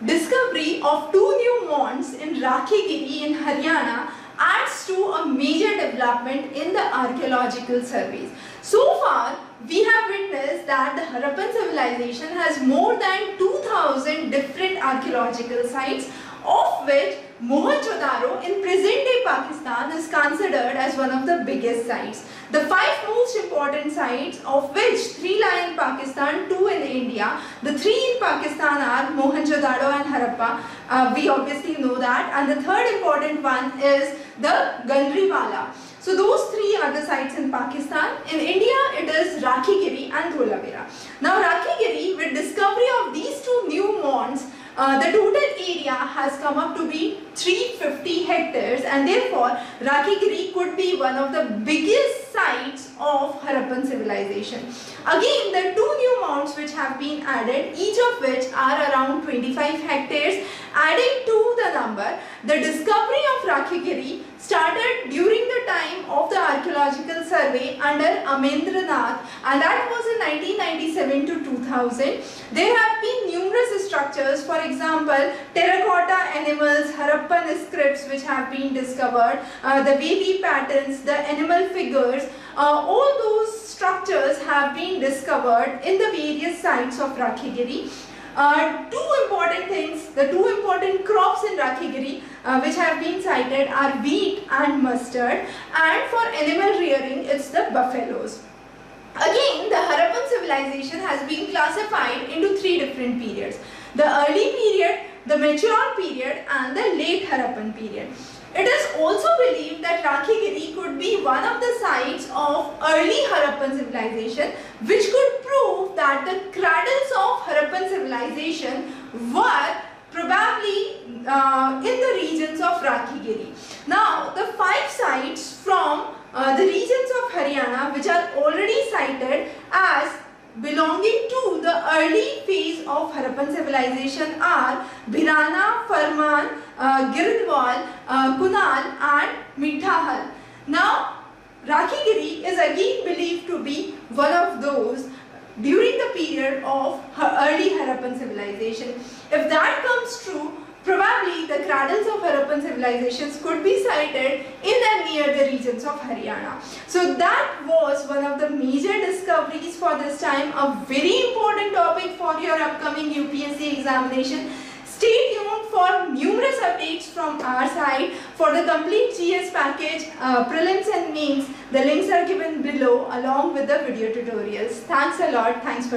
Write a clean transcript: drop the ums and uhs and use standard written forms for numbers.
discovery of two new mounds in Rakhigarhi in Haryana adds to a major development in the archaeological surveys. So far, we have witnessed that the Harappan civilization has more than 2000 different archaeological sites, of which Mohenjo-daro in present-day Pakistan is considered as one of the biggest sites. The 5 most important sites, of which 3 lie in Pakistan, 2 in India. The 3 in Pakistan are Mohenjo-daro and Harappa. We obviously know that. And the third important one is the Ganweriwala. So those 3 are the sites in Pakistan. In India, it is Rakhigarhi and Dholavira. Now Rakhigarhi, with discovery of these 2 new mounds, the total area has come up to be 350 hectares, and therefore Rakhigarhi could be one of the biggest sites of Harappan civilization. Again, the 2 new mounds which have been added, each of which are around 25 hectares. Adding to the number, the discovery of Rakhigarhi started during the time of the archaeological survey under Amendranath, and that was in 1997 to 2000. There have been numerous structures, for example, terracotta animals, Harappan scripts which have been discovered, the wavy patterns, the animal figures, all those structures have been discovered in the various sites of Rakhigarhi. 2 important things, the 2 important crops in Rakhigarhi which have been cited are wheat and mustard, and for animal rearing it's the buffaloes. Again, the Harappan civilization has been classified into 3 different periods: the early period, the mature period, and the late Harappan period. It is also believed that Rakhigarhi could be one of the sites of early Harappan civilization, which could prove that the cradles of Harappan civilization were probably in the regions of Rakhigarhi. Now, the 5 sites from the regions of Haryana which are already cited as belonging to the early phase of Harappan civilization are Birana, Farman, Girdwal, Kunal and Mithahal. Now, Rakhigarhi is again believed to be one of those during the period of early Harappan civilization. If that comes true, probably the cradles of Harappan civilizations could be sited in and near the regions of Haryana. So that was one of the major discoveries for this time, a very important topic for your upcoming UPSC examination. Stay tuned for numerous updates from our side. For the complete GS package, prelims and mains, the links are given below along with the video tutorials. Thanks a lot. Thanks for